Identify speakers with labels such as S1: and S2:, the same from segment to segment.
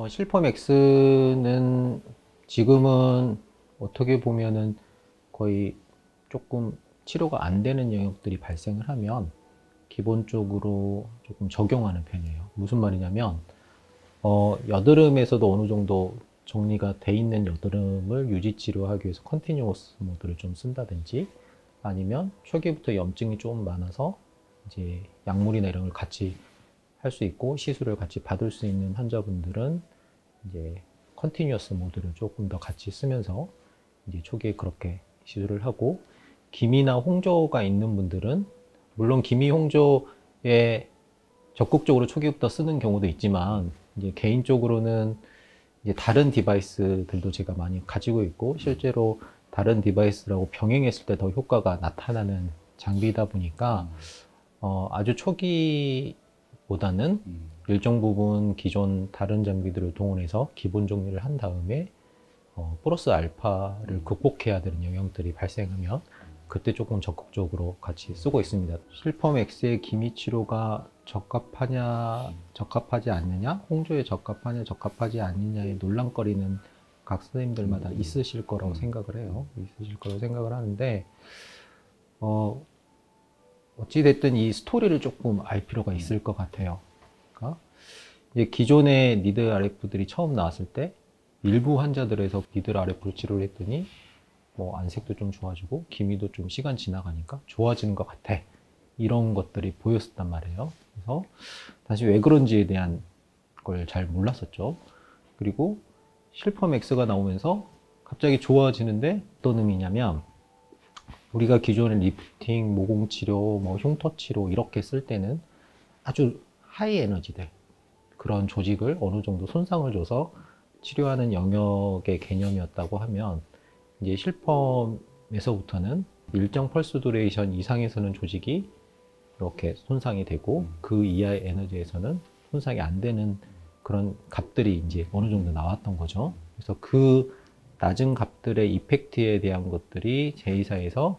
S1: 실펌 X는 지금은 어떻게 보면은 거의 조금 치료가 안 되는 영역들이 발생을 하면 기본적으로 조금 적용하는 편이에요. 무슨 말이냐면 여드름에서도 어느 정도 정리가 돼 있는 여드름을 유지 치료하기 위해서 컨티뉴어스 모드를 좀 쓴다든지, 아니면 초기부터 염증이 좀 많아서 이제 약물이나 이런 걸 같이 할 수 있고 시술을 같이 받을 수 있는 환자분들은 이제 컨티뉴어스 모드를 조금 더 같이 쓰면서 이제 초기에 그렇게 시술을 하고, 기미나 홍조가 있는 분들은 물론 기미 홍조에 적극적으로 초기부터 쓰는 경우도 있지만, 이제 개인적으로는 이제 다른 디바이스들도 제가 많이 가지고 있고, 실제로 다른 디바이스라고 병행했을 때 더 효과가 나타나는 장비이다 보니까 아주 초기보다는 일정 부분 기존 다른 장비들을 동원해서 기본 정리를 한 다음에 플러스 알파를 극복해야 되는 영역들이 발생하면 그때 조금 적극적으로 같이 쓰고 있습니다. 실펌 X의 기미 치료가 적합하지 않느냐, 홍조에 적합하냐, 적합하지 않느냐에 논란거리는 각 선생님들마다 있으실 거라고 생각을 해요. 있으실 거라고 생각을 하는데, 어찌됐든 이 스토리를 조금 알 필요가 있을 것 같아요. 그러니까 이제 기존의 니들 RF들이 처음 나왔을 때 일부 환자들에서 니들 RF를 치료를 했더니 뭐 안색도 좀 좋아지고 기미도 좀 시간 지나가니까 좋아지는 것 같아, 이런 것들이 보였었단 말이에요. 그래서 다시 왜 그런지에 대한 걸 잘 몰랐었죠. 그리고 실펌 X가 나오면서 갑자기 좋아지는데 어떤 의미냐면, 우리가 기존의 리프팅, 모공 치료, 뭐 흉터 치료 이렇게 쓸 때는 아주 하이 에너지들, 그런 조직을 어느 정도 손상을 줘서 치료하는 영역의 개념이었다고 하면, 이제 실펌에서부터는 일정 펄스 듀레이션 이상에서는 조직이 이렇게 손상이 되고 그 이하의 에너지에서는 손상이 안 되는 그런 값들이 이제 어느 정도 나왔던 거죠. 그래서 그 낮은 값들의 이펙트에 대한 것들이 제2사에서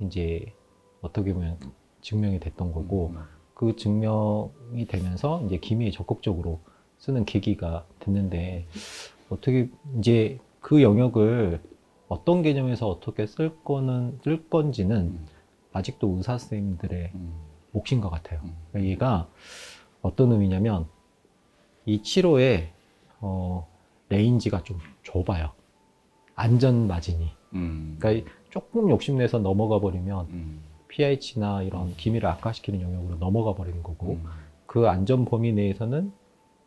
S1: 이제 어떻게 보면 증명이 됐던 거고, 그 증명이 되면서 이제 기미에 적극적으로 쓰는 계기가 됐는데, 어떻게 이제 그 영역을 어떤 개념에서 어떻게 쓸 건지는 아직도 의사 선생님들의 몫인 것 같아요. 그러니까 얘가 어떤 의미냐면, 이 치료의 레인지가 좀 좁아요. 안전 마진이. 그러니까 조금 욕심내서 넘어가 버리면 pH나 이런 기미를 악화시키는 영역으로 넘어가 버리는 거고, 그 안전 범위 내에서는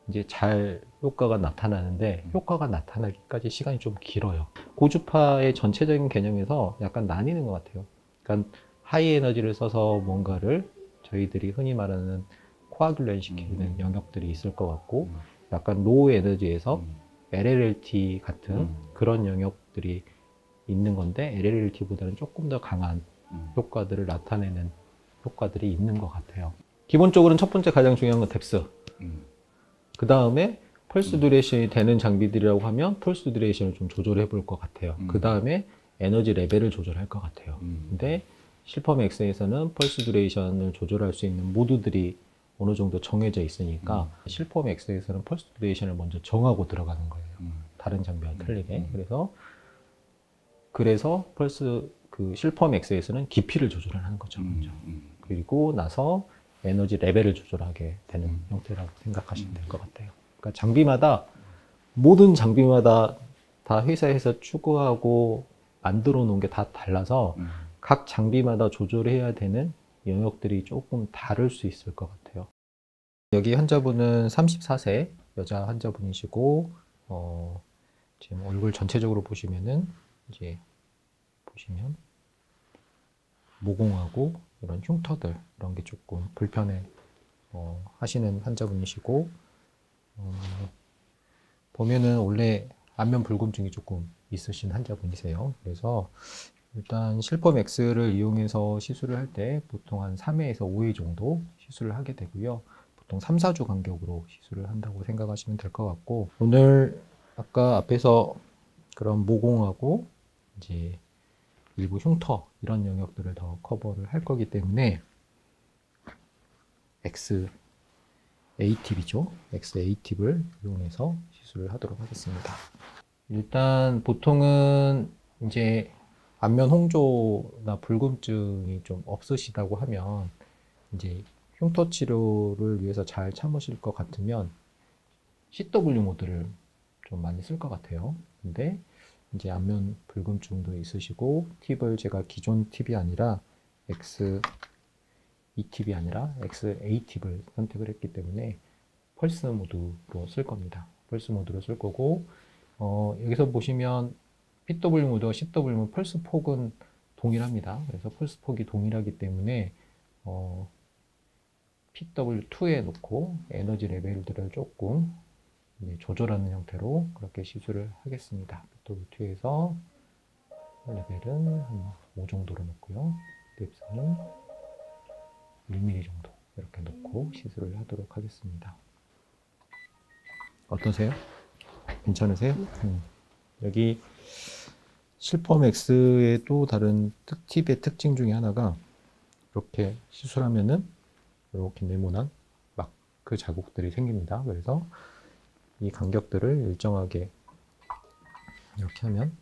S1: 이제 잘 효과가 나타나는데, 효과가 나타나기까지 시간이 좀 길어요. 고주파의 전체적인 개념에서 약간 나뉘는 것 같아요. 그러니까 하이 에너지를 써서 뭔가를 저희들이 흔히 말하는 코아듈레이션 시키는 영역들이 있을 것 같고, 약간 로우 에너지에서 LLLT 같은 그런 영역들이 있는 건데, LLLT보다는 조금 더 강한 효과들을 나타내는 효과들이 있는 것 같아요. 기본적으로는 첫 번째 가장 중요한 건 뎁스. 그 다음에 펄스 듀레이션이 되는 장비들이라고 하면 펄스 듀레이션을 좀 조절해 볼 것 같아요. 그 다음에 에너지 레벨을 조절할 것 같아요. 근데 실펌 X에서는 펄스 듀레이션을 조절할 수 있는 모드들이 어느 정도 정해져 있으니까 실펌 X에서는 펄스 듀레이션을 먼저 정하고 들어가는 거예요. 다른 장비와 틀리게. 그래서 그 실펌 X에서는 깊이를 조절을 하는 거죠, 먼저. 그리고 나서 에너지 레벨을 조절하게 되는 형태라고 생각하시면 될 것 같아요. 그러니까 장비마다, 모든 장비마다 다 회사에서 추구하고 만들어 놓은 게 다 달라서 각 장비마다 조절해야 되는 영역들이 조금 다를 수 있을 것 같아요. 여기 환자분은 34세 여자 환자분이시고, 지금 얼굴 전체적으로 보시면은 이제 보시면 모공하고 이런 흉터들, 이런 게 조금 불편해 하시는 환자분이시고, 보면은 원래 안면 불금증이 조금 있으신 환자분이세요. 그래서 일단 실펌 X를 이용해서 시술을 할 때 보통 한 3회에서 5회 정도 시술을 하게 되고요. 보통 3, 4주 간격으로 시술을 한다고 생각하시면 될 것 같고, 오늘 아까 앞에서 그런 모공하고 이제 일부 흉터, 이런 영역들을 더 커버를 할 거기 때문에 XA팁이죠. XA팁을 이용해서 시술을 하도록 하겠습니다. 일단 보통은 이제 안면 홍조나 붉음증이 좀 없으시다고 하면 이제 흉터 치료를 위해서 잘 참으실 것 같으면 CW 모드를 좀 많이 쓸 것 같아요. 근데 이제 안면 붉음증도 있으시고 팁을 제가 기존 팁이 아니라 XE 팁이 아니라 XA 팁을 선택을 했기 때문에 펄스 모드로 쓸 겁니다. 펄스 모드로 쓸 거고 여기서 보시면 PW 모드와 CW는 펄스 폭은 동일합니다. 그래서 펄스 폭이 동일하기 때문에 PW2에 놓고 에너지 레벨들을 조금 조절하는 형태로 그렇게 시술을 하겠습니다. PW2에서 레벨은 한 5 정도로 놓고요. 딥스는 1mm 정도 이렇게 놓고 시술을 하도록 하겠습니다. 어떠세요? 괜찮으세요? 여기 실펌 X의 또 다른 팁의 특징 중에 하나가 이렇게 시술하면은 이렇게 네모난 마크 자국들이 생깁니다. 그래서 이 간격들을 일정하게 이렇게 하면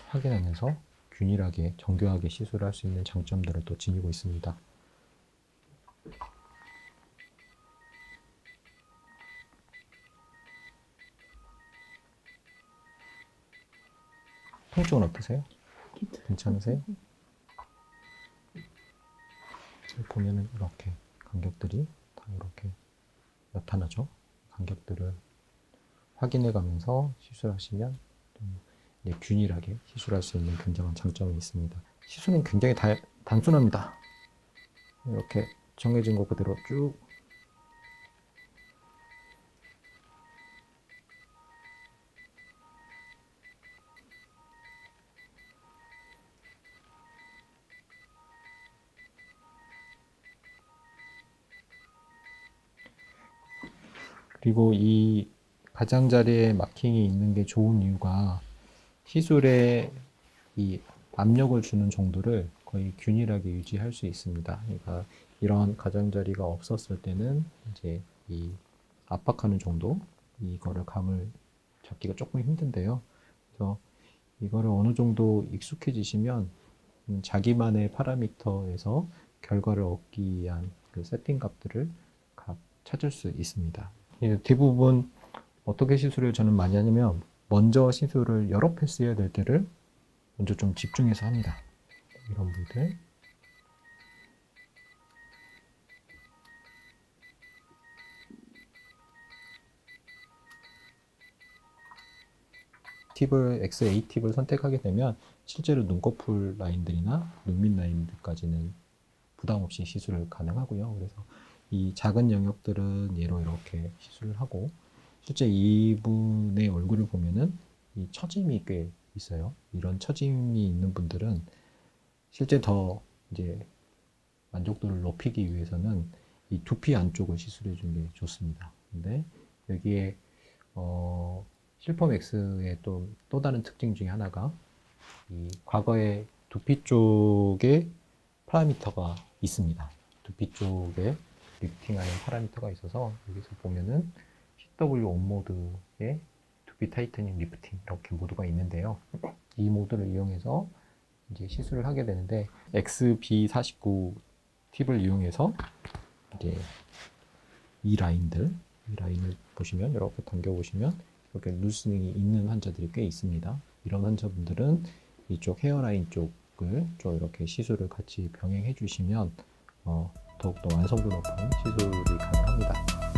S1: 확인하면서 균일하게 정교하게 시술할 수 있는 장점들을 또 지니고 있습니다. 통증은 어떠세요? 괜찮으세요? 보면은 이렇게 간격들이 다 이렇게 나타나죠. 간격들을 확인해 가면서 시술하시면 이제 균일하게 시술할 수 있는 굉장한 장점이 있습니다. 시술은 굉장히 단순합니다. 이렇게 정해진 것 그대로 쭉 그리고 이 가장자리에 마킹이 있는 게 좋은 이유가 시술에 이 압력을 주는 정도를 거의 균일하게 유지할 수 있습니다. 그러니까 이런 가장자리가 없었을 때는 이제 이 압박하는 정도 이거를 감을 잡기가 조금 힘든데요. 그래서 이거를 어느 정도 익숙해지시면 자기만의 파라미터에서 결과를 얻기 위한 그 세팅 값들을 찾을 수 있습니다. 대부분 어떻게 시술을 저는 많이 하냐면 먼저 시술을 여러 패스 해야 될 때를 먼저 좀 집중해서 합니다. 이런 분들 팁을 XA 팁을 선택하게 되면 실제로 눈꺼풀 라인들이나 눈밑 라인들까지는 부담 없이 시술을 가능하고요. 그래서 이 작은 영역들은 얘로 이렇게 시술을 하고 실제 이분의 얼굴을 보면은 이 처짐이 꽤 있어요. 이런 처짐이 있는 분들은 실제 더 이제 만족도를 높이기 위해서는 이 두피 안쪽을 시술해 주는 게 좋습니다. 근데 여기에 실펌 X의 또 다른 특징 중에 하나가 이 과거에 두피 쪽에 파라미터가 있습니다. 두피 쪽에 리프팅하는 파라미터가 있어서 여기서 보면은 CW 온 모드에 두피 타이트닝 리프팅 이렇게 모드가 있는데요. 이 모드를 이용해서 이제 시술을 하게 되는데 XB49 팁을 이용해서 이제 이 라인을 보시면 이렇게 당겨 보시면 이렇게 루스닝이 있는 환자들이 꽤 있습니다. 이런 환자분들은 이쪽 헤어라인 쪽을 좀 이렇게 시술을 같이 병행해 주시면 더욱더 완성도 높은 시술이 가능합니다.